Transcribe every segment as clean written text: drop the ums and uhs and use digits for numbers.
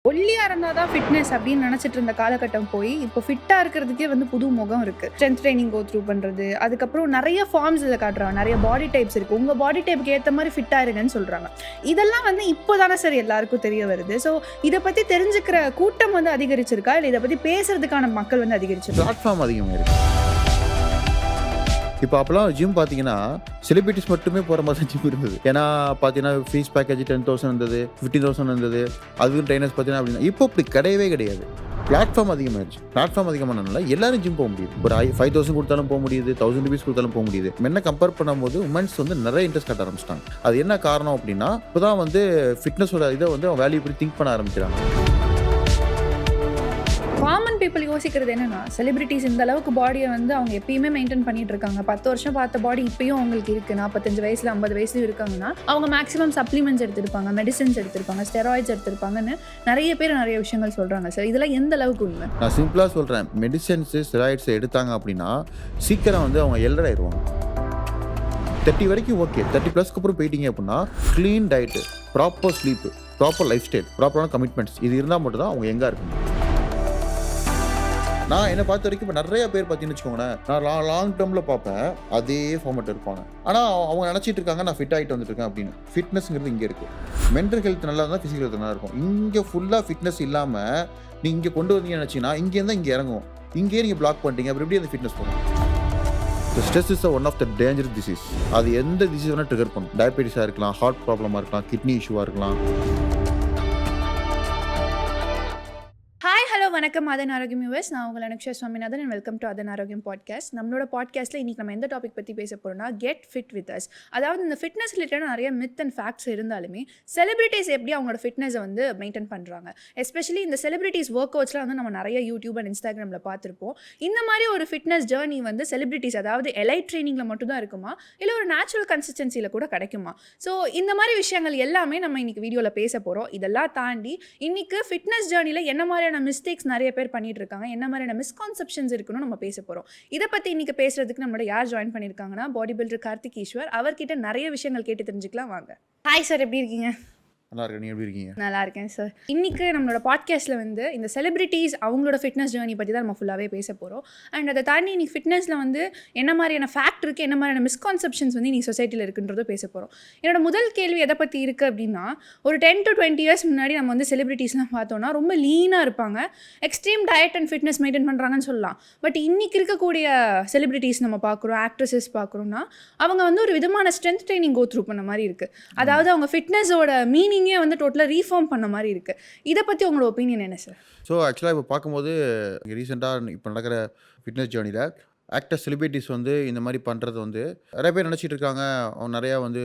ஒல்லியா இருந்தா தான் ஃபிட்னஸ் அப்படின்னு நினைச்சிட்டு இருந்த காலகட்டம் போய் இப்போ ஃபிட்டா இருக்கிறதுக்கே வந்து புது முகம் இருக்கு. ஸ்ட்ரென்த் ட்ரைனிங் கோ த்ரூ பண்றது, அதுக்கப்புறம் நிறைய ஃபார்ம்ஸ் இதில் காட்டுறாங்க, நிறைய பாடி டைப்ஸ் இருக்கு. உங்க பாடி டைப்புக்கு ஏற்ற மாதிரி ஃபிட்டா இருங்கன்னு சொல்றாங்க. இதெல்லாம் வந்து இப்போதானே சார் எல்லாருக்கும் தெரிய வருது. ஸோ இதை பத்தி தெரிஞ்சுக்கிற கூட்டம் வந்து அதிகரிச்சிருக்கா, இல்லை இதை பத்தி பேசுறதுக்கான மக்கள் வந்து அதிகரிச்சிருக்கா? பிளாட்ஃபார்ம் அதிகமாக இருக்குது. இப்போ அப்போலாம் ஜிம் பார்த்தீங்கன்னா செலிபிரிட்டிஸ் மட்டுமே போகிற மாதிரி தான் ஜிம் இருந்தது. ஏன்னா பார்த்தீங்கன்னா ஃபீஸ் பேக்கேஜ் 10,000 இருந்தது, 15,000 இருந்தது. அதுவும் ட்ரைனர்ஸ் பார்த்தீங்கன்னா அப்படின்னா இப்போ அப்படி கிடையவே கிடையாது. பிளாட்ஃபார்ம் அதிகமாகிடுச்சு. பிளாட்ஃபார்ம் அதிகமானதுனால எல்லாரும் ஜிம் போக முடியுது. ஒரு 5,000 கொடுத்தாலும் போக முடியுது, 1,000 rupees கொடுத்தாலும் போக முடியுது. என்ன கம்பேர் பண்ணும்போது உமன்ஸ் வந்து நிறைய இன்ட்ரெஸ்ட் காட்ட ஆரம்பிச்சிட்டாங்க. அது என்ன காரணம் அப்படின்னா இப்போ தான் வந்து ஃபிட்னஸோட இதை வந்து அவங்க வேல்யூ இப்படி திங்க் பண்ண ஆரம்பிக்கிறாங்க. காமன் பீப்புள் யோசிக்கிறது என்னன்னா, செலிபிரிட்டிஸ் இந்த அளவுக்கு பாடியை வந்து அவங்க எப்பயுமே மெயின்டைன் பண்ணிட்டு இருக்காங்க. 10 வருஷம் பார்த்த பாடி இப்பயும் அவங்களுக்கு இருக்கு. 45 வயசுல 50 வயசுல இருக்காங்கன்னா அவங்க மேக்ஸிமம் சப்ளிமெண்ட்ஸ் எடுத்திருப்பாங்க, மெடிசன்ஸ் எடுத்திருப்பாங்க, ஸ்டெராய்ட்ஸ் எடுத்திருப்பாங்கன்னு நிறைய பேர் நிறைய விஷயங்கள் சொல்றாங்க. சார் இதெல்லாம் எந்த அளவுக்கு உண்மை? நான் சிம்பிளாக சொல்கிறேன், மெடிசன்ஸு ஸ்டெராய்ட்ஸ் எடுத்தாங்க அப்படின்னா சீக்கிரம் வந்து அவங்க எல்டர் ஆயிடுவாங்க. 30 வரைக்கும் ஓகே, 30+ அப்புறம் போயிட்டீங்க அப்படின்னா clean diet, proper sleep, proper life style, ப்ராப்பரான கமிட்மெண்ட்ஸ் இது இருந்தால் மட்டும் தான் அவங்க எங்கே இருக்கணும். நான் என்னை பார்த்த வரைக்கும் இப்போ நிறைய பேர் பார்த்தீங்கன்னு வச்சுக்கோங்களேன், நான் லாங் டேர்மில் பார்ப்பேன் அதே ஃபார்மேட் இருப்பாங்க. ஆனால் அவங்க நினச்சிட்டு இருக்காங்க நான் ஃபிட் ஆகிட்டு வந்துட்டுருக்கேன் அப்படின்னு. ஃபிட்னஸ்ங்கிறது இங்கே இருக்குது. மென்டல் ஹெல்த் நல்லா இருந்தால் ஃபிசிக்கல் ஹெல்த் நல்லா இருக்கும். இங்கே ஃபுல்லாக ஃபிட்னஸ் இல்லாமல் நீங்கள் இங்கே கொண்டு வந்தீங்கன்னு நினச்சிங்கன்னா இங்கேருந்து இங்கே இறங்கும். இங்கேயே நீங்கள் பிளாக் பண்ணிட்டீங்க, அப்புறம் எப்படி அந்த ஃபிட்னஸ் போகும்? Stress is one of the dangerous disease. அது எந்த டிசீஸ் வேணால் ட்ரிகர் பண்ணும். டயபெட்டிஸாக இருக்கலாம், ஹார்ட் ப்ராப்ளமாக இருக்கலாம், கிட்னி இஷ்யூவாக இருக்கலாம். ஹாய் ஹலோ வணக்கம் அதன் ஆரோக்கியம் யூஎஸ். நான் உங்கள் அனுக்ஷா சுவாமிநாதன் அண்ட் வெல்கம் டு அதன் ஆரோக்கியம் பாட்காஸ்ட். நம்மளோட பாட்காஸ்ட்டில் இன்றைக்கி நம்ம எந்த டாபிக் பற்றி பேச போகிறோம்னா கெட் ஃபிட் வித் அஸ். அதாவது இந்த ஃபிட்னஸ் ரிலேட்டடாக நிறைய மித் அண்ட் ஃபேக்ட்ஸ் இருந்தாலுமே செலிபிரிட்டிஸ் எப்படி அவங்களோட ஃபிட்னஸை வந்து மெயின்டைன் பண்ணுறாங்க, எஸ்பெஷலி இந்த செலிபிரிட்டிஸ் ஒர்க் அவுட்ஸ்லாம் வந்து நம்ம நிறைய யூடியூப் அண்ட் இன்ஸ்டாகிராமில் பார்த்துருப்போம். இந்த மாதிரி ஒரு ஃபிட்னஸ் ஜேர்னி வந்து செலிபிரிட்டிஸ் அதாவது எலைட் ட்ரைனிங்கில் மட்டும்தான் இருக்குமா, இல்லை ஒரு நேச்சுரல் கன்சிஸ்டன்சியில் கூட கிடைக்குமா? ஸோ இந்த மாதிரி விஷயங்கள் எல்லாமே நம்ம இன்றைக்கி வீடியோவில் பேச போகிறோம். இதெல்லாம் தாண்டி இன்றைக்கி ஃபிட்னஸ் ஜேர்னியில் என்ன மாதிரியான மிஸ்டேக்ஸ் நிறைய பேர் பண்ணிட்டு இருக்காங்க, என்ன மாதிரியான மிஸ்கான்செப்ஷன்ஸ் இருக்குன்னு நம்ம பேச போறோம். இதை பத்தி இன்னைக்கு பேசுறதுக்கு நம்மளோட யார் ஜாயின் பண்ணிருக்காங்கன்னா பாடி பில்டர் கார்த்திக் ஈஸ்வர். அவர்கிட்ட நிறைய விஷயங்கள் கேட்டு தெரிஞ்சுக்கலாம் வாங்க. ஹாய் சார், எப்படி இருக்கீங்க? நல்லா இருக்கு. நீங்கள் எப்படி இருக்கீங்க? நல்லா இருக்கேன் சார். இன்னைக்கு நம்மளோட பாட்காஸ்ட்டில் வந்து இந்த செலிபிரிட்டிஸ் அவங்களோட ஃபிட்னஸ் ஜேர்னி பற்றி தான் நம்ம ஃபுல்லாகவே பேச போகிறோம். அண்ட் அதை தாண்டி இன்னைக்கு ஃபிட்னஸில் வந்து என்ன மாதிரியான ஃபேக்ட் இருக்குது, என்ன மாதிரியான மிஸ்கான்செப்ஷன்ஸ் வந்து இன்னைக்கு சொசைட்டியில் இருக்குன்றதை பேச போகிறோம். என்னோட முதல் கேள்வி எதை பற்றி இருக்குது அப்படின்னா, ஒரு 10 to 20 இயர்ஸ் முன்னாடி நம்ம வந்து செலிபிரிட்டிஸ்லாம் பார்த்தோன்னா ரொம்ப லீனாக இருப்பாங்க, extreme diet and fitness maintain பண்ணுறாங்கன்னு சொல்லலாம். பட் இன்னைக்கு இருக்கக்கூடிய செலிபிரிட்டிஸ் நம்ம பார்க்குறோம், ஆக்ட்ரஸஸ் பார்க்குறோம்னா அவங்க வந்து ஒரு விதமான ஸ்ட்ரென்த் ட்ரைனிங் கோ த்ரூ பண்ண மாதிரி இருக்குது. அதாவது அவங்க ஃபிட்னஸோட மீனிங்கே வந்து டோட்டலாக ரீஃபார்ம் பண்ண மாதிரி இருக்குது. இதை பற்றி உங்களோட ஒப்பீனியன் என்ன சார்? ஸோ ஆக்சுவலாக இப்போ பார்க்கும்போது ரீசெண்டாக இப்போ நடக்கிற ஃபிட்னஸ் ஜேர்னியில் ஆக்டர் செலிபிரிட்டிஸ் வந்து இந்த மாதிரி பண்ணுறது வந்து நிறைய பேர் நினச்சிட்டு இருக்காங்க. அவங்க நிறையா வந்து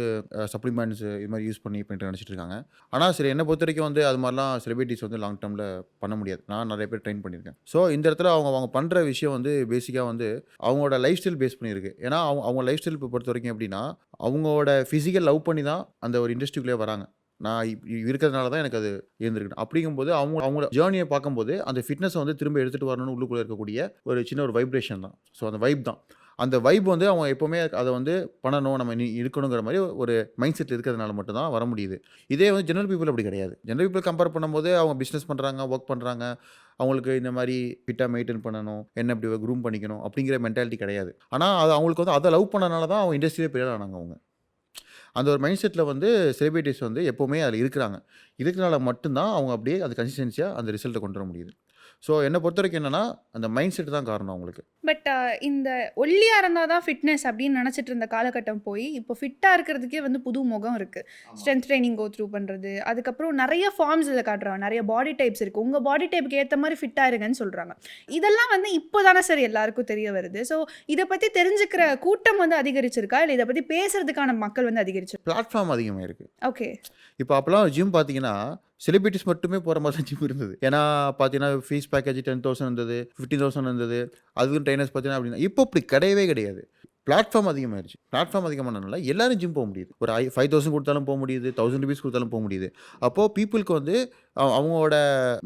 சப்ளிமெண்ட்ஸ் இது மாதிரி யூஸ் பண்ணிட்டு நினச்சிட்டு இருக்காங்க. ஆனால் சரி, என்னை பொறுத்த வரைக்கும் வந்து அது மாதிரிலாம் செலிபிரிட்டிஸ் வந்து லாங் டேர்மில் பண்ண முடியாது. நான் நிறைய பேர் ட்ரெயின் பண்ணியிருக்கேன். ஸோ இந்த இடத்துல அவங்க பண்ணுற விஷயம் வந்து பேசிக்காக வந்து அவங்களோட லைஃப் ஸ்டைல் பேஸ் பண்ணியிருக்கு. ஏன்னா அவங்க லைஃப் ஸ்டைல் இப்போ பொறுத்த வரைக்கும் எப்படின்னா அவங்களோட ஃபிசிக்கல் லவ் பண்ணி தான் அந்த ஒரு இண்டஸ்ட்ரிக்குள்ளே வராங்க. நான் இருக்கிறதுனால தான் எனக்கு அது இருந்திருக்கு. அப்படிங்கும்போது அவங்களோட ஜேர்னியை பார்க்கும்போது அந்த ஃபிட்னஸை வந்து திரும்ப எடுத்துகிட்டு வரணும்னு உள்ளுக்குள்ளே இருக்கக்கூடிய ஒரு சின்ன ஒரு வைப்ரேஷன் தான். ஸோ அந்த வைப் தான். அந்த வைப் வந்து அவங்க எப்போவுமே அதை வந்து பண்ணணும், நம்ம இருக்கணுங்கிற மாதிரி ஒரு மைண்ட் செட் இருக்கிறதுனால மட்டும்தான் வர முடியுது. இதே வந்து ஜெனரல் பீப்புள் அப்படி கிடையாது. ஜெனரல் பீப்புள் கம்பேர் பண்ணும்போது அவங்க பிஸ்னஸ் பண்ணுறாங்க, ஒர்க் பண்ணுறாங்க, அவங்களுக்கு இந்த மாதிரி ஃபிட்டாக மெயின்டைன் பண்ணணும், என்ன இப்படி க்ரூம் பண்ணிக்கணும் அப்படிங்கிற மென்டாலிட்டி கிடையாது. ஆனால் அது அவங்களுக்கு வந்து அதை லவ் பண்ணனால தான் அவங்க இண்டஸ்ட்ரியிலே பெரிய ஆனாங்க. அவங்க அந்த ஒரு மைண்ட் செட்டில் வந்து செலிபிரிட்டிஸ் வந்து எப்போவுமே அதில் இருக்கிறனால மட்டும்தான் அவங்க அப்படியே அது கன்சிஸ்டன்சியாக அந்த ரிசல்ட்டை கொண்டு வர முடியுது. ஸோ என்னை பொறுத்த வரைக்கும் என்னென்னா அந்த மைண்ட் செட் தான் காரணம் அவங்களுக்கு. பட் இந்த ஒல்லியா இருந்தால் தான் ஃபிட்னஸ் அப்படின்னு நினச்சிட்டு இருந்த காலகட்டம் போய் இப்போ ஃபிட்டாக இருக்கிறதுக்கே வந்து புது முகம் இருக்குது. ஸ்ட்ரென்த் ட்ரைனிங் கோ த்ரூ பண்ணுறது, அதுக்கப்புறம் நிறைய ஃபார்ம்ஸ் இதில் காட்டுறாங்க, நிறைய பாடி டைப்ஸ் இருக்குது. உங்கள் பாடி டைப்புக்கு ஏற்ற மாதிரி ஃபிட்டாக இருங்கன்னு சொல்கிறாங்க. இதெல்லாம் வந்து இப்போ தானே சார் எல்லாருக்கும் தெரிய வருது. ஸோ இதை பற்றி தெரிஞ்சுக்கிற கூட்டம் வந்து அதிகரிச்சிருக்கா, இல்லை இதை பற்றி பேசுறதுக்கான மக்கள் வந்து அதிகரிச்சிருக்கா? பிளாட்ஃபார்ம் அதிகமாக இருக்குது. ஓகே. இப்போ அப்போலாம் ஜிம் பார்த்தீங்கன்னா செலிபிரிட்டிஸ் மட்டுமே போகிற மாதிரி தான் ஜிம் இருந்தது. ஏன்னா பார்த்தீங்கன்னா ஃபீஸ் பேக்கேஜ் 10,000 இருந்தது, 15,000 இருந்தது. அதுவும் ட்ரைனர்ஸ் பார்த்தீங்கன்னா அப்படின்னா இப்போ அப்படி கிடையவே கிடையாது. பிளாட்ஃபார்ம் அதிகமாகிடுச்சு. பிளாட்ஃபார்ம் அதிகமானதுனால எல்லாரும் ஜிம் போக முடியுது. ஒரு 5,000 கொடுத்தாலும் போக முடியுது, 1,000 rupees கொடுத்தாலும் போக முடியுது. அப்போது பீப்புளுக்கு வந்து அவங்களோட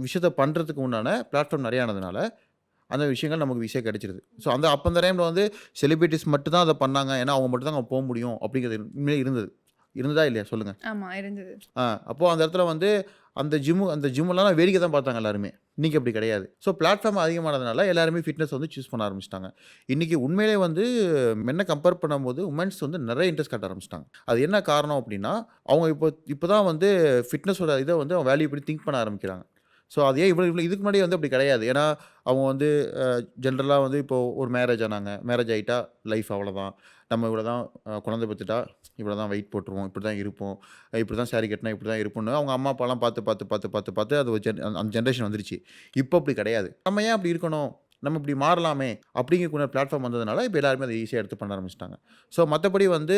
விஷயத்தை பண்ணுறதுக்கு உண்டான பிளாட்ஃபார்ம் நிறைய ஆனதுனால அந்த விஷயங்கள் நமக்கு ஈஸியாக கிடைச்சிருது. ஸோ அப்போ அந்த டைமில் வந்து செலிபிரிட்டிஸ் மட்டும் தான் அதை பண்ணாங்க, ஏன்னா அவங்க மட்டும் தான் அங்கே போக முடியும் அப்படிங்கிறது உண்மையிலே இருந்ததா இல்லையா சொல்லுங்கள்? ஆமாம், இருந்தது. அப்போது அந்த இடத்துல வந்து அந்த ஜிம்மெல்லாம் நான் வேடிக்கை தான் பார்த்தாங்க எல்லாருமே. இன்றைக்கி அப்படி கிடையாது. ஸோ பிளாட்ஃபார்ம் அதிகமானதுனால எல்லாருமே ஃபிட்னஸ் வந்து சூஸ் பண்ண ஆரம்பிச்சிட்டாங்க. இன்றைக்கி உண்மையிலே வந்து மென்னை கம்பேர் பண்ணும்போது உமன்ஸ் வந்து நிறைய இன்ட்ரெஸ்ட் காட்ட ஆரம்பிச்சிட்டாங்க. அது என்ன காரணம் அப்படின்னா, அவங்க இப்போ தான் வந்து ஃபிட்னஸோட இதை வந்து அவங்க வேல்யூ பண்ணி திங்க் பண்ண ஆரம்பிக்கிறாங்க. ஸோ அது ஏன் இவ்வளோ இதுக்கு முன்னாடி வந்து அப்படி கிடையாது. ஏன்னா அவங்க வந்து ஜென்ரலாக வந்து இப்போது ஒரு மேரேஜ் ஆனாங்க. மேரேஜ் ஆகிட்டா லைஃப் அவ்வளோதான். நம்ம இவ்வளோ தான் குழந்தை பெற்றுட்டா இவ்வளோ தான் வெயிட் போட்டுருவோம், இப்படி தான் இருப்போம், இப்படி தான் சாரி கட்டினா இப்படி தான் இருப்போம்னு அவங்க அம்மா அப்பாலாம் பார்த்து அது ஒரு அந்த ஜென்ரேஷன் வந்துருச்சு. இப்போ அப்படி கிடையாது. நம்ம ஏன் அப்படி இருக்கணும், நம்ம இப்படி மாறலாமே அப்படிங்கக்கூடிய பிளாட்ஃபார்ம் வந்ததுனால இப்போ எல்லாருமே அதை ஈஸியாக எடுத்து பண்ண ஆரம்பிச்சிட்டாங்க. ஸோ மற்றபடி வந்து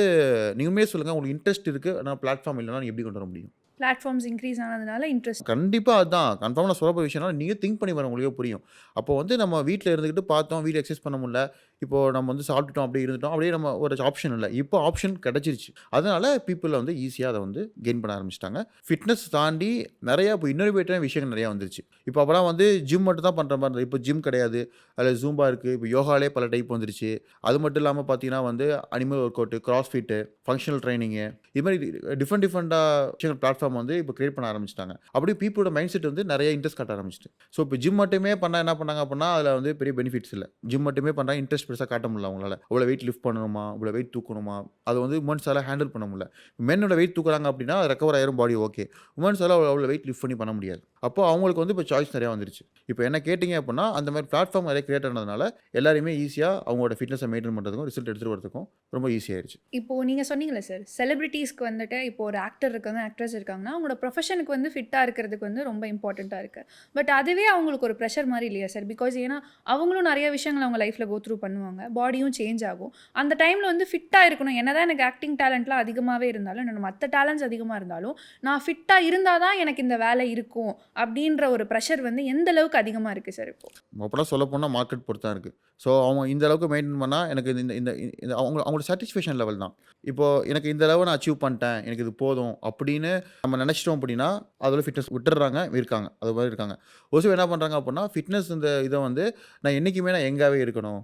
நீங்கள் உண்மையே சொல்லுங்கள், உங்களுக்கு இன்ட்ரெஸ்ட் இருக்குது ஆனால் பிளாட்ஃபார்ம் இல்லைன்னா நீங்கள் எப்படி கொண்டு வர முடியும்? பிளாட்ஃபார்ம்ஸ் இன்க்ரீஸ் ஆனதுனால இன்ட்ரெஸ்ட். கண்டிப்பா அதான். கன்ஃபார்மா நான் சொல்லப்போற விஷயம்னா, நீங்க திங்க் பண்ணி பாருங்க உங்களுக்கே புரியும். அப்போ வந்து நம்ம வீட்ல இருந்துக்கிட்டு பார்த்தோம், வீட்ல எக்சர்சைஸ் பண்ண முடியல. இப்போ நம்ம வந்து சாப்பிட்டுட்டோம், அப்படியே இருந்துட்டோம். அப்படியே நம்ம ஒரு ஆப்ஷன் இல்ல. இப்போ ஆப்ஷன் கிடைச்சிருச்சு. அதனால பீப்பிள் வந்து ஈஸியா அத வந்து கெயின் பண்ண ஆரம்பிச்சுட்டாங்க. ஃபிட்னஸ் தாண்டி நெறைய இப்போ இன்னோவேட்டிவான விஷயங்கள் நெறைய வந்துருச்சு. இப்போ அப்பலாம் வந்து ஜிம் மட்டும் தான் பண்ற மாரி இருந்தது. இப்போ ஜிம் கிடையாது. அதில ஜூம்பா இருக்கு. இப்போ யோகாலே பல டைப் வந்துருச்சு. அது மட்டும் இல்லாம பார்த்தீங்கன்னா வந்து animal work out, cross fit, functional training இது மாரி டிஃபரெண்டா விஷயங்கள் பிளாட்ஃபார்ம் வந்து இப்போ கிரியேட் பண்ண ஆரம்பிச்சுட்டாங்க. அப்படியே பீப்பிளோட மைண்ட் செட் வந்து நெறைய இன்ட்ரெஸ்ட் காட்ட ஆரம்பிச்சுட்டு. ஸோ இப்போ ஜிம் மட்டுமே பண்ணா என்ன பண்ணாங்க அப்படின்னா, அதில வந்து பெரிய பெனிஃபிட்ஸ் இல்ல. ஜிம் மட்டுமே பண்ணா இன்ட்ரெஸ்ட் பெருசா காட்ட முடியல அவங்களால. அவ்வளோ வெயிட் லிஃப்ட் பண்ணணுமா, இவ்வளோ வெயிட் தூக்கணுமா, அது வந்து உமன்ஸால ஹேண்டில் பண்ண முடியல. மென்னோட வெயிட் தூக்குறாங்க அப்படின்னா ரெக்கவர் ஆயிரும் பாடி ஓகே. உமன்ஸால அவ்வளோ வெயிட் லிஃப்ட் பண்ணி பண்ண முடியாது. அப்போ அவங்களுக்கு வந்து இப்போ சாய்ஸ் நெறையா வந்துருச்சு. இப்போ என்ன கேட்டீங்க அப்படின்னா, அந்த மாரி பிளாட்ஃபார்ம் நெறைய கிரியேட் ஆனதுனால எல்லாருமே ஈஸியா அவங்களோட ஃபிட்னஸை மெயின்டெயின் பண்ணுறதுக்கும், ரிசல்ட் எடுத்துட்டு வரதுக்கும் ரொம்ப ஈஸியாயிருச்சு. இப்போ நீங்க சொன்னீங்கல்ல சார், செலிபிரிட்டீஸ்க்கு வந்துட்டு இப்போ ஒரு ஆக்டர் இருக்காங்க, ஆக்ட்ரஸ் இருக்காங்கன்னா, அவங்களோட ப்ரொஃபஷனுக்கு வந்து ஃபிட்டா இருக்கிறதுக்கு வந்து ரொம்ப இம்பார்ட்டன்ட்டா இருக்கு. பட் அதுவே அவங்களுக்கு ஒரு ப்ரெஷர் மாரி இல்லையா சார்? பிகாஸ் ஏன்னா அவங்களும் நெறைய விஷயங்கள் அவங்க லைஃப்ல கோ த்ரூ பண்ணுவாங்க. பாடியும் சேஞ்ச் ஆகும். அந்த டைம்ல வந்து ஃபிட்டா இருக்கணும். என்னதான் எனக்கு ஆக்டிங் டேலண்ட்லாம் அதிகமாவே இருந்தாலும், என்னோட மத்த டேலண்ட்ஸ் அதிகமா இருந்தாலும், நான் ஃபிட்டா இருந்தா தான் எனக்கு இந்த வேலை இருக்கும். அப்படின்ற ஒரு ப்ரெஷர் வந்து எந்த அளவுக்கு அதிகமா இருக்கு சார் இப்போ? அப்போலாம் சொல்லப்போனா மார்க்கெட் பொறுத்து தான் இருக்கு. ஸோ அவங்க இந்த அளவுக்கு மெயின்டெயின் பண்ணா எனக்கு இந்த இந்த இந்த அவங்களோட சாட்டிஸ்ஃபேக்ஷன் லெவல் தான். இப்போ எனக்கு இந்த லெவல் நான் அச்சீவ் பண்ணிட்டேன், எனக்கு இது போதும் அப்படின்னு நம்ம நினச்சிட்டோம் அப்படின்னா, அதில் ஃபிட்னஸ் விட்டுடுறாங்க, இருக்காங்க. அது மாதிரி இருக்காங்க. ஒரு சிலர் என்ன பண்ணுறாங்க அப்படின்னா, ஃபிட்னஸ் இந்த இதை வந்து நான் என்றைக்குமே நான் யங்காவே இருக்கணும்.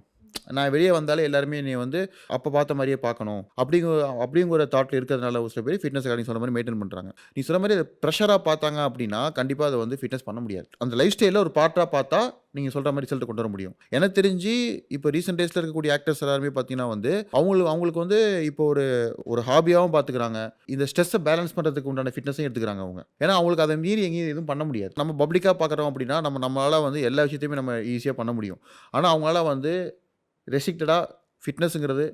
நான் வெளியே வந்தாலே எல்லாருமே என்னைய வந்து அப்போ பார்த்த மாதிரியே பார்க்கணும். அப்படிங்கிற தாட்ல இருக்கிறதுனால ஒரு சில பேர் ஃபிட்னஸ் நீ சொன்ன மாதிரி மெயின்டெயின் பண்ணுறாங்க. நீ சொன்ன மாதிரி அதை ப்ரெஷராக பார்த்தாங்க அப்படின்னா, கண்டிப்பாக அதை வந்து ஃபிட்னஸ் பண்ண முடியாது. அந்த லைஃப் ஸ்டைலில் ஒரு பார்ட்டாக பார்த்தா நீங்கள் சொல்கிற மாதிரி ரிசல்ட் கொண்டு வர முடியும். எனக்கு தெரிஞ்சு இப்போ ரீசெண்ட் டேஸில் இருக்கக்கூடிய ஆக்டர்ஸ் எல்லாருமே பார்த்தீங்கன்னா வந்து அவங்களுக்கு வந்து இப்போ ஒரு ஹாபியாகவும் பார்த்துக்கிறாங்க. இந்த ஸ்ட்ரெஸ்ஸை பேலன்ஸ் பண்ணுறதுக்கு உண்டான ஃபிட்னஸையும் எடுத்துக்கிறாங்க அவங்க. ஏன்னா அவங்களுக்கு அதை மீறி எங்கேயும் எதுவும் பண்ண முடியாது. நம்ம பப்ளிக்காக பார்க்குறோம் அப்படின்னா நம்மளால் வந்து எல்லா விஷயத்தையுமே நம்ம ஈஸியாக பண்ண முடியும். ஆனால் அவங்களால வந்து ரெஸ்ட்ரிக்டடா ஃபிட்னஸ்ங்கிறது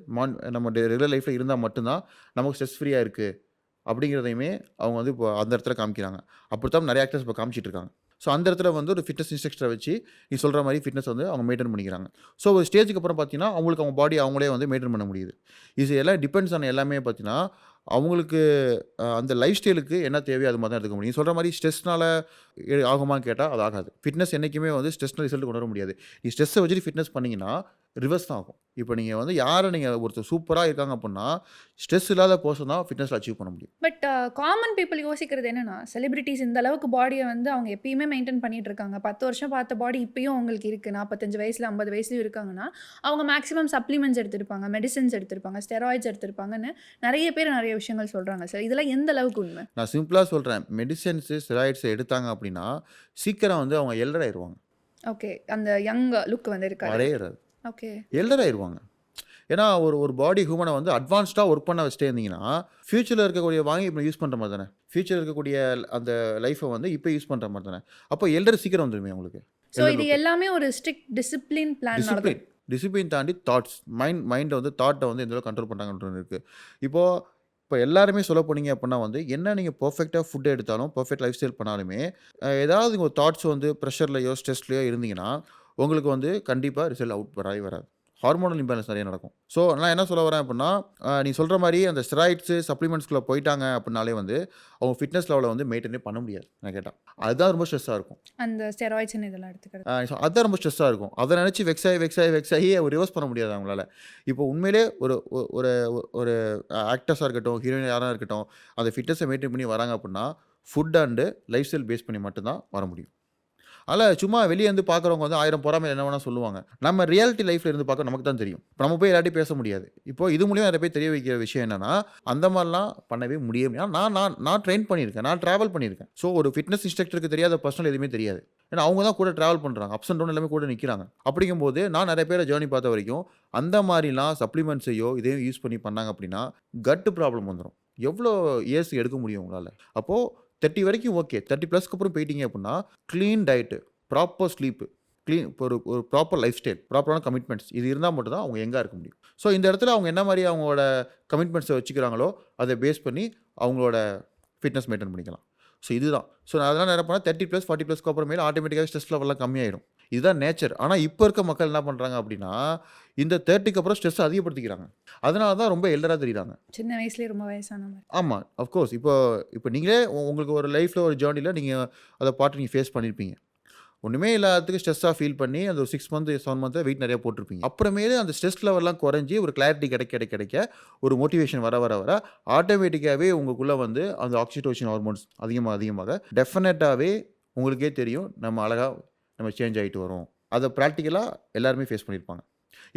நம்ம ரெகுலர் லைஃப்ல இருந்தா மட்டும் தான் நமக்கு ஸ்ட்ரெஸ் ஃப்ரீயா இருக்கு. அப்படிங்கிறதையுமே அவங்க வந்து இப்போ அந்த இடத்துல காமிக்கிறாங்க. அப்படித்தான் நிறைய ஆக்டர்ஸ் இப்போ காமிச்சிட்டு இருக்காங்க. ஸோ அந்த இடத்துல வந்து ஒரு ஃபிட்னஸ் இன்ஸ்ட்ரக்டரை வச்சு நீ சொல்ற மாரி ஃபிட்னஸ் வந்து அவங்க மெயின்டெயின் பண்ணிக்கிறாங்க. ஸோ ஒரு ஸ்டேஜுக்கு அப்புறம் பார்த்தீங்கன்னா, அவங்களுக்கு அவங்க பாடி அவங்களே வந்து மெயின்டெயின் பண்ண முடியுது. இது எல்லாம் டிபெண்ட்ஸ் ஆன எல்லாமே பார்த்தீங்கன்னா, அவங்களுக்கு அந்த லைஃப் ஸ்டைலுக்கு என்ன தேவையோ அது மாதிரி தான் எடுத்துக்க முடியும். நீ சொல்ற மாரி ஸ்ட்ரெஸ்னால ஆகுமான்னு கேட்டா அது ஆகாது. ஃபிட்னஸ் என்னைக்குமே வந்து ஸ்ட்ரெஸ்னால ரிசல்ட் கொண்டு வர முடியாது. நீ ஸ்ட்ரெஸ்ஸை வச்சுட்டு ஃபிட்னஸ் பண்ணீங்கன்னா, ரிவர்ஸ் தான் ஆகும். இப்போ நீங்க வந்து நீங்க ஒருத்தர் சூப்பரா இருக்காங்க அப்படின்னா, ஸ்ட்ரெஸ் இல்லாத பெர்சன் தான் ஃபிட்னஸ்ல அச்சீவ் பண்ண முடியும். பட் காமன் பீப்பிள் யோசிக்கிறது என்னன்னா, செலிபிரிட்டீஸ் இந்த அளவுக்கு பாடியை வந்து அவங்க எப்பயுமே மெயின்டைன் பண்ணிட்டு இருக்காங்க. 10 வருஷம் பார்த்த பாடி இப்பயும் அவங்களுக்கு இருக்கு. 45 வயசுல 50 வயசுலயும் இருக்காங்கன்னா, அவங்க மேக்ஸிமம் சப்ளிமெண்ட்ஸ் எடுத்திருப்பாங்க, மெடிசின்ஸ் எடுத்திருப்பாங்க, ஸ்டெராய்ட்ஸ் எடுத்திருப்பாங்கன்னு நிறைய பேர் நிறைய விஷயங்கள் சொல்றாங்க சார். இதெல்லாம் எந்த அளவுக்கு உண்மை? நான் சிம்பிளா சொல்றேன். மெடிசின்ஸ், ஸ்டெராய்ட்ஸ் எடுத்தாங்க அப்படின்னா, சீக்கிரம் வந்து அவங்க எல்டர் ஆயிருவாங்க. ஓகே. அந்த யங் லுக் வந்து இருக்காது. வரவே வராது. ஓகே. எல்டர் ஆயிருவாங்க. ஏன்னா ஒரு பாடி ஹியூமனை வந்து அட்வான்ஸ்டா ஒர்க் பண்ண வச்சுட்டே இருந்தீங்கன்னா, ஃபியூச்சர்ல இருக்கக்கூடிய வாங்கி இப்போ யூஸ் பண்ற மாதிரி தானே. ஃபியூச்சர்ல இருக்கக்கூடிய அந்த லைஃப்பை வந்து இப்போ யூஸ் பண்ற மாதிரி தானே. அப்போ எல்டர் சீக்கிரம் வந்துருமே உங்களுக்கு. ஸோ இது எல்லாமே ஒரு ஸ்ட்ரிக்ட் டிசிப்ளின் பிளான். டிசிப்ளின் தாண்டி தாட்ஸ் மைண்டை வந்து தாட்டை வந்து எந்த அளவுக்கு கண்ட்ரோல் பண்ணுறாங்கன்றது இருக்குது. இப்போ எல்லாருமே சொல்ல போனீங்க அப்படின்னா வந்து என்ன நீங்கள் பர்ஃபெக்டாக ஃபுட் எடுத்தாலும் பர்ஃபெக்ட் லைஃப் ஸ்டைல் பண்ணாலுமே ஏதாவது உங்கள் தாட்ஸ் வந்து ப்ரெஷர்லையோ ஸ்ட்ரெஸ்லையோ இருந்தீங்கன்னா உங்களுக்கு வந்து கண்டிப்பாக ரிசல்ட் அவுட் வரவே வராது. ஹார்மோனல் இம்பேலன்ஸ் நிறைய நடக்கும். ஸோ நான் என்ன சொல்ல வரேன் அப்படின்னா, நீ சொல்கிற மாதிரி அந்த ஸ்டெராய்ட்ஸு சப்ளிமெண்ட்ஸ்குள்ளே போயிட்டாங்க அப்படின்னாலே வந்து அவங்க ஃபிட்னஸ் லெவலை வந்து மெயின்டைனே பண்ண முடியாது. நான் கேட்டால் அதுதான் ரொம்ப ஸ்ட்ரெஸ்ஸாக இருக்கும். அந்த ஸ்டெராய்ட்ஸ் இதெல்லாம் எடுத்துக்கிறது அதுதான் ரொம்ப ஸ்ட்ரெஸ்ஸாக இருக்கும். அதை நினச்சி வெக்ஸாகி ரிவர்ஸ் பண்ண முடியாது அவங்களால. இப்போ உண்மையிலே ஒரு ஒரு ஆக்டர்ஸாக இருக்கட்டும், ஹீரோயின் யாராக இருக்கட்டும், அந்த ஃபிட்னஸை மெயின்டைன் பண்ணி வராங்க அப்படின்னா food and lifestyle base பண்ணி மட்டும்தான் வர முடியும். அதில் சும்மா வெளியே இருந்து பார்க்குறவங்க வந்து 1000 பொறாமையில் என்ன வேணால் சொல்லுவாங்க. நம்ம ரியாலிட்டி லைஃப்பில் இருந்து பார்க்க நமக்கு தான் தெரியும். இப்போ நம்ம போய் எல்லாத்தையும் பேச முடியாது. இப்போ இது மூலியம் நிறைய பேர் தெரிய வைக்கிற விஷயம் என்னன்னா, அந்த மாதிரிலாம் பண்ணவே முடியும். நான் நான் நான் ட்ரெயின் பண்ணியிருக்கேன், நான் ட்ராவல் பண்ணியிருக்கேன். ஸோ ஒரு ஃபிட்னஸ் இன்ஸ்ட்ரக்டருக்கு தெரியாத பர்சனல் எதுவுமே தெரியாது. ஏன்னா அவங்க தான் கூட ட்ராவல் பண்ணுறாங்க, அப்ஸ் அண்ட் டவுன் எல்லாமே கூட நிற்கிறாங்க. அப்படிங்கும்போது நான் நிறைய பேரை ஜேர்னி பார்த்த வரைக்கும் அந்த மாதிரிலாம் சப்ளிமெண்ட்ஸையோ இதையும் யூஸ் பண்ணி பண்ணாங்க அப்படின்னா கட்டு ப்ராப்ளம் வந்துடும். எவ்வளோ இயர்ஸ் எடுக்க முடியும் உங்களால்? அப்போது 30 வரைக்கும் ஓகே, 30+ அப்புறம் போயிட்டீங்க அப்படின்னா க்ளீன் டயட்டு, ப்ராப்பர் ஸ்லீப்பு, ஒரு ப்ராப்பர் லைஃப் ஸ்டைல், ப்ராப்பரான கமிட்மெண்ட்ஸ் இது இருந்தால் மட்டும்தான் அவங்க எங்கே இருக்க முடியும். ஸோ இந்த இடத்துல அவங்க என்ன மாதிரி அவங்களோட கமிட்மெண்ட்ஸை வச்சுக்கிறாங்களோ அதை பேஸ் பண்ணி அவங்களோட ஃபிட்னஸ் மெயின்டைன் பண்ணிக்கலாம். ஸோ இதுதான். ஸோ நான் அதெல்லாம் என்ன பண்ணால் 30+, 40+க்கு அப்புறமேல ஆட்டோமேட்டிக்காக ஸ்ட்ரெஸ் லெவல்லாம் கம்மியாயிடும். இதுதான் நேச்சர். ஆனால் இப்போ இருக்க மக்கள் என்ன பண்ணுறாங்க அப்படின்னா இந்த 30க்கு அப்புறம் ஸ்ட்ரெஸ் அதிகப்படுத்திக்கிறாங்க. அதனால தான் ரொம்ப எல்டராக தெரியுறாங்க. சின்ன வயசுலேயே ரொம்ப வயசான மாதிரி. ஆமாம், அஃப்கோர்ஸ். இப்போ நீங்களே உங்களுக்கு ஒரு லைஃப்பில் ஒரு ஜேர்னியில் நீங்கள் அதை பார்த்து நீங்கள் ஃபேஸ் பண்ணியிருப்பீங்க. ஒன்றுமே இல்லாததுக்கு ஸ்ட்ரெஸ்ஸாக ஃபீல் பண்ணி அந்த ஒரு 6 மந்த் 7 மந்த்தில் வெயிட் நிறையா போட்டிருப்பீங்க. அப்புறமேலே அந்த ஸ்ட்ரெஸ் லெவல்லாம் குறைஞ்சி ஒரு கிளாரிட்டி கிடைக்க ஒரு மோட்டிவேஷன் வர ஆட்டோமேட்டிக்காகவே உங்களுக்குள்ளே வந்து அந்த ஆக்சிடோசின் ஹார்மோன்ஸ் அதிகமாக டெஃபினட்டாகவே உங்களுக்கே தெரியும் நம்ம சேஞ்ச் ஆகிட்டு வரோம். அதை ப்ராக்டிக்கலாக எல்லாருமே ஃபேஸ் பண்ணியிருப்பாங்க.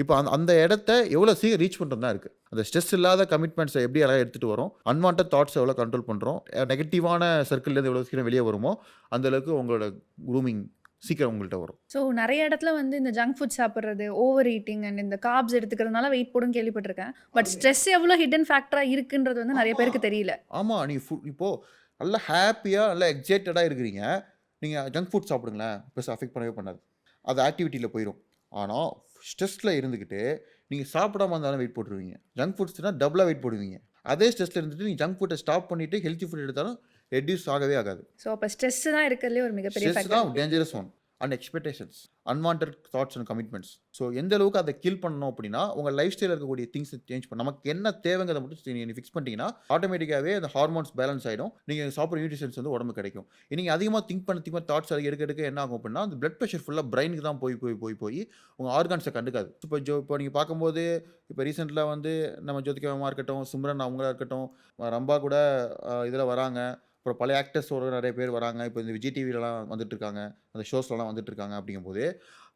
இப்போ அந்த இடத்த எவ்வளோ சீக்கிரம் ரீச் பண்ணுறது தான் இருக்குது. அந்த ஸ்ட்ரெஸ் இல்லாத கமிட்மெண்ட்ஸை எப்படி அழகாக எடுத்துகிட்டு வரோம், அன்வான்ட் தாட்ஸை எவ்வளோ கண்ட்ரோல் பண்ணுறோம், நெகட்டிவான சர்க்கிள்லேருந்து எவ்வளோ சீக்கிரம் வெளியே வருமோ அந்தளவுக்கு உங்களோட க்ரூமிங் சீக்கிரம் உங்கள்கிட்ட வரும். ஸோ நிறைய இடத்துல வந்து இந்த ஜங்க் ஃபுட் சாப்பிட்றது, ஓவர் ஈட்டிங் அண்ட் இந்த கார்ப்ஸ் எடுத்துக்கிறதுனால வெயிட் போடும் கேள்விப்பட்டிருக்கேன். பட் ஸ்ட்ரெஸ் எவ்வளோ ஹிடன் ஃபேக்டராக இருக்குன்றது வந்து நிறைய பேருக்கு தெரியல. ஆமாம், நீங்கள் இப்போது நல்லா ஹாப்பியாக நல்லா எக்ஸைட்டடாக இருக்கிறீங்க, நீங்கள் ஜங்க் ஃபுட் சாப்பிடுங்களேன், ப்ளஸ் அஃபெக்ட் பண்ணவே பண்ணாது, அது ஆக்டிவிட்டியில் போயிடும். ஆனால் ஸ்ட்ரெஸ்ஸில் இருந்துக்கிட்டு நீங்கள் சாப்பிடாம இருந்தாலும் வெயிட் போட்டுருவீங்க. ஜங்க் ஃபுட்ஸ்னால் டபுளாக வெயிட் போடுவீங்க. அதே ஸ்ட்ரெஸ்ஸில் இருந்துட்டு நீங்கள் ஜங்க் ஃபுட்டை ஸ்டாப் பண்ணிவிட்டு ஹெல்த்தி ஃபுட் எடுத்தாலும் ரெடியூஸ் ஆகவே ஆகாது. ஸோ அப்போ ஸ்ட்ரெஸ் தான் இருக்கிறதுலே ஒரு மிகப்பெரிய ஸ்ட்ரெஸ் தான் dangerous one. And expectations, unwanted thoughts and commitments. So எந்த அளவுக்கு அதை கில் பண்ணணும் அப்படின்னா உங்கள் லைஃப் ஸ்டைலில் இருக்கக்கூடிய திங்ஸை சேஞ்ச் பண்ண நமக்கு என்ன தேவைங்கிறத மட்டும் நீங்கள் ஃபிக்ஸ் பண்ணிட்டீங்கன்னா ஆட்டோமேட்டிக்காகவே அந்த ஹார்மோன்ஸ் பேலன்ஸ் ஆகிடும். நீங்கள் சாப்பிட்ற நியூட்ரிஷன்ஸ் வந்து உடம்பு கிடைக்கும். நீங்கள் அதிகமாக திங்க் பண்ண தாட்ஸ் அதை எடுக்க என்ன ஆகும் அப்படின்னா அந்த பிளட் ப்ரெஷர் ஃபுல்லாக பிரைனுக்கு தான் போய் உங்கள் ஆர்கான்ஸை கண்டுக்காது. இப்போ நீங்கள் பார்க்கும்போது இப்போ ரீசெண்டில் வந்து நம்ம ஜோதிகாமா இருக்கட்டும், சிம்ரன் அவங்களா இருக்கட்டும், ரம்பா கூட இதில் வராங்க. அப்புறம் பழைய ஆக்டர்ஸோட நிறைய பேர் வராங்க. இப்போ இந்த விஜய் டிவிலலாம் வந்துட்டுருக்காங்க, அந்த ஷோஸ்லலாம் வந்துட்டுருக்காங்க. அப்படிங்கும்போது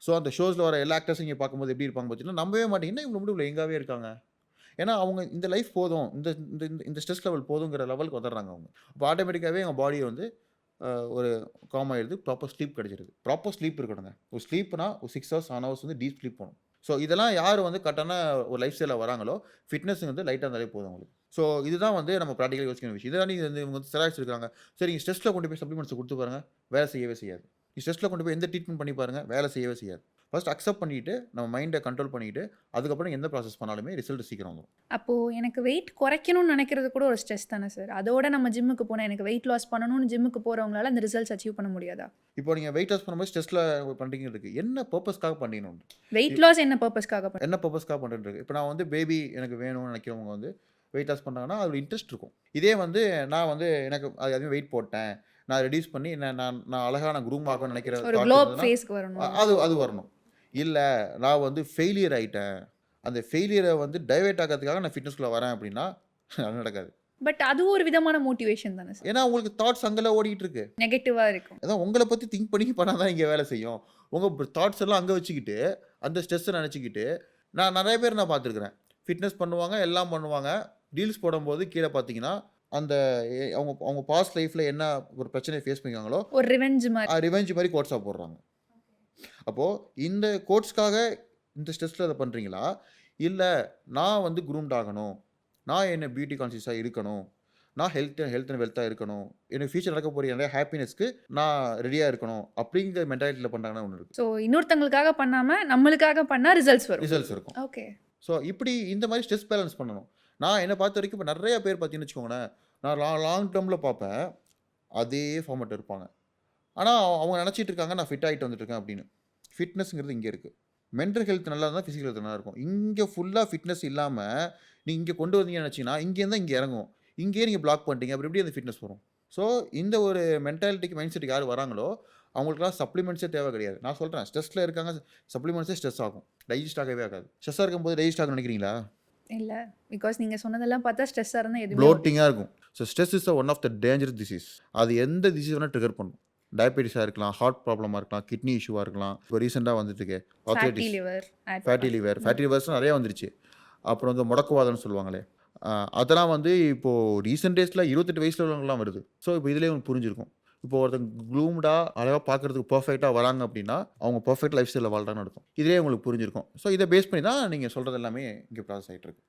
ஸோ அந்த ஷோஸில் வர எல்லா ஆக்டர்ஸும் இங்கே பார்க்கும்போது எப்படி இருப்பாங்க பார்த்தீங்கன்னா நம்பவே மாட்டீங்கன்னா இவங்க முடிவில் எங்காவே இருக்காங்க. ஏன்னா அவங்க இந்த லைஃப் போதும், இந்த ஸ்ட்ரெஸ் லெவல் போதுங்கிற லெவலுக்கு வந்துடுறாங்க அவங்க. அப்போ ஆட்டோமேட்டிக்காகவே அவங்க பாடியை வந்து ஒரு காம் ஆகிடுது, ப்ராப்பர் ஸ்லீப் கிடச்சிருது. ப்ராப்பர் ஸ்லீப் இருக்கணுங்க. ஒரு ஸ்லீப்னா ஒரு 6 hours 7 hours வந்து டீப் ஸ்லீப் போகணும். ஸோ இதெல்லாம் யார் வந்து கரெக்டான ஒரு லைஃப் ஸ்டைலில் வராங்களோ ஃபிட்னஸ் வந்து லைட்டாக இருந்தாலே போதும் அவங்களுக்கு. ஸோ இதுதான் வந்து நம்ம ப்ராக்டிக்கலாக யோசிக்கிற விஷயம். இதெல்லாம் நீங்கள் வந்து இவங்க வந்து ஸ்டெராய்ட்ஸ் இருக்காங்க, சரி நீங்கள் ஸ்ட்ரெஸ்ஸில் கொண்டு போய் சப்ளிமெண்ட்ஸ் கொடுத்து பாருங்கள், வேலை செய்யவே செய்யாது. நீ ஸ்ட்ரெஸ்ஸில் கொண்டு போய் எந்த ட்ரீட்மெண்ட் பண்ணி பாருங்கள், வேலை செய்யவே செய்யாது. ஃபர்ஸ்ட் அக்செப்ட் பண்ணிவிட்டு நம்ம மைண்டை கண்ட்ரோல் பண்ணிவிட்டு அதுக்கப்புறம் எந்த ப்ராசஸ் பண்ணாலுமே ரிசல்ட் சீக்கிரம் வந்துடும். அப்போது எனக்கு வெயிட் குறைக்கணும்னு நினைக்கிறது கூட ஒரு ஸ்ட்ரெஸ் தானே சார்? அதோட நம்ம ஜிம்முக்கு போனால் எனக்கு வெயிட் லாஸ் பண்ணணும்னு ஜிம்முக்கு போகிறவங்களால அந்த ரிசல்ட்ஸ் அச்சீவ் பண்ண முடியாதா? இப்போ நீங்கள் வெயிட் லாஸ் பண்ணும்போது ஸ்ட்ரெஸ்ஸில் பண்ணுறீங்க இருக்குது, என்ன பர்பஸ்க்காக பண்ணணும்? வெயிட் லாஸ் என்ன பர்பஸ்க்காக என்ன பர்பஸ்க்காக பண்ணுறது? இப்போ நான் வந்து பேபி எனக்கு வேணும்னு நினைக்கிறவங்க வந்து வெயிட் லாஸ் பண்ணாங்கன்னா அதில் இன்ட்ரெஸ்ட் இருக்கும். இதே வந்து நான் வந்து எனக்கு அதிகம் வெயிட் போட்டேன், நான் ரெடியூஸ் பண்ணி நான் அழகான க்ரூம் ஆகணும்னு நினைக்கிற ஒரு க்ளோ அப் ஃபேஸ்க்கு வரணும், அது வரணும். இல்லை நான் வந்து ஃபெயிலியர் ஆகிட்டேன், அந்த ஃபெயிலியரை வந்து டைவர்ட் ஆகிறதுக்காக நான் ஃபிட்னஸ்குள்ளே வரேன் அப்படின்னா அது நடக்காது. பட் அது ஒரு விதமான மோட்டிவேஷன் தானே சார்? ஏன்னா உங்களுக்கு தாட்ஸ் அங்கெல்லாம் ஓடிட்டு இருக்கு, நெகட்டிவாக இருக்கும். அதான் உங்களை பற்றி திங்க் பண்ணி பண்ணால் தான் இங்கே வேலை செய்யும். உங்கள் தாட்ஸ் எல்லாம் அங்கே வச்சுக்கிட்டு அந்த ஸ்ட்ரெஸ்ஸை நினச்சிக்கிட்டு நான் நிறைய பேர் நான் பார்த்துருக்குறேன், ஃபிட்னஸ் பண்ணுவாங்க, எல்லாம் பண்ணுவாங்க, ரீல்ஸ் போடும்போது கீழே பார்த்தீங்கன்னா அந்த அவங்க பாஸ்ட் லைஃப்பில் என்ன ஒரு பிரச்சனையை ஃபேஸ் பண்ணிக்காங்களோ ஒரு ரிவெஞ்ச் மாதிரி கோட்ஸாக போடுறாங்க. அப்போது இந்த கோட்ஸ்க்காக இந்த ஸ்ட்ரெஸ்ஸில் அதை பண்ணுறீங்களா, இல்லை நான் வந்து க்ரூம்ட் ஆகணும், நான் என்ன பியூட்டி கான்சியஸாக இருக்கணும், நான் ஹெல்த் அண்ட் வெல்த்தாக இருக்கணும், எனக்கு ஃபியூச்சர் நடக்க போகிற நிறைய ஹாப்பினஸ்க்கு நான் ரெடியாக இருக்கணும் அப்படிங்கிற மென்டாலிட்டியில் பண்ணுறாங்கன்னா ஒன்று இருக்குது. ஸோ இன்னொருத்தங்களுக்காக பண்ணாமல் நம்மளுக்காக பண்ணால் ரிசல்ட்ஸ் இருக்கும். ஓகே. ஸோ இப்படி இந்த மாதிரி ஸ்ட்ரெஸ் பேலன்ஸ் பண்ணணும். நான் என்னை பார்த்த வரைக்கும் இப்போ நிறைய பேர் பார்த்தீங்கன்னு வச்சுக்கோங்களேன், நான் லாங் டேர்மில் பார்ப்பேன் அதே ஃபார்மேட் இருப்பாங்க. ஆனால் அவங்க நினச்சிட்டு இருக்காங்க நான் ஃபிட் ஆகிட்டு வந்துட்டுருக்கேன் அப்படின்னு. ஃபிட்னஸ்ங்கிறது இங்கே இருக்குது. மென்டல் ஹெல்த் நல்லா இருந்தால் ஃபிசிக்கல் ஹெல்த் நல்லா இருக்கும். இங்கே ஃபுல்லாக ஃபிட்னஸ் இல்லாமல் நீங்கள் இங்கே கொண்டு வந்தீங்கன்னு நினச்சிங்கன்னா இங்கேருந்து இங்கே இறங்கும், இங்கேயே நீங்கள் பிளாக் பண்ணிட்டீங்க, அப்படி எப்படி அந்த ஃபிட்னஸ் வரும்? ஸோ இந்த ஒரு மென்டாலிட்டிக்கு மைண்ட் செட்டுக்கு யார் வராங்களோ அவங்களுக்குலாம் சப்ளிமெண்ட்ஸே தேவை கிடையாது. நான் சொல்கிறேன், ஸ்ட்ரெஸ்ஸில் இருக்காங்க, சப்ளிமெண்ட்ஸே ஸ்ட்ரெஸ் ஆகும், டைஜஸ்ட் ஆகவே ஆகாது. ஸ்ட்ரெஸ்ஸாக இருக்கும்போது டைஜஸ்ட் ஆகும் நினைக்கிறீங்களா? இல்லை, பிகாஸ் நீங்கள் சொன்னதெல்லாம் பார்த்தா ஸ்ட்ரெஸ்ஸாக இருந்தால் எதுவும் ப்ளோட்டிங்காக இருக்கும். So stress is one of the dangerous disease. அது எந்த டிசீஸ் வேணால் ட்ரிகர் பண்ணும். டயபெட்டிஸாக இருக்கலாம், ஹார்ட் ப்ராப்ளமாக இருக்கலாம், கிட்னி இஷ்யூவாக இருக்கலாம். இப்போ ரீசெண்டாக வந்துட்டுருக்கு fatty arthritis, liver fatty liver. Fatty லிவர்ஸ்லாம் நிறையா வந்துருச்சு. அப்புறம் வந்து முடக்குவாதம்னு சொல்லுவாங்களே, அதெல்லாம் வந்து இப்போது ரீசெண்ட் டேஸில் 28 வயசுல உள்ளவங்கலாம் வருது. ஸோ இப்போ இதிலே உங்களுக்கு புரிஞ்சிருக்கும். இப்போ ஒருத்தங்க க்ளூம்டா அழகாக பார்க்குறதுக்கு பெர்ஃபெக்ட்டாக வராங்க அப்படின்னா, அவங்க பெர்ஃபெக்ட் லைஃப் ஸ்டைலில் வாழ்றாங்கன்னு அர்த்தம். இதிலே உங்களுக்கு புரிஞ்சிருக்கும். ஸோ இதை பேஸ் பண்ணி தான் நீங்கள் சொல்கிறது எல்லாமே இங்கே ப்ராசஸ் ஆகிட்டு இருக்கு.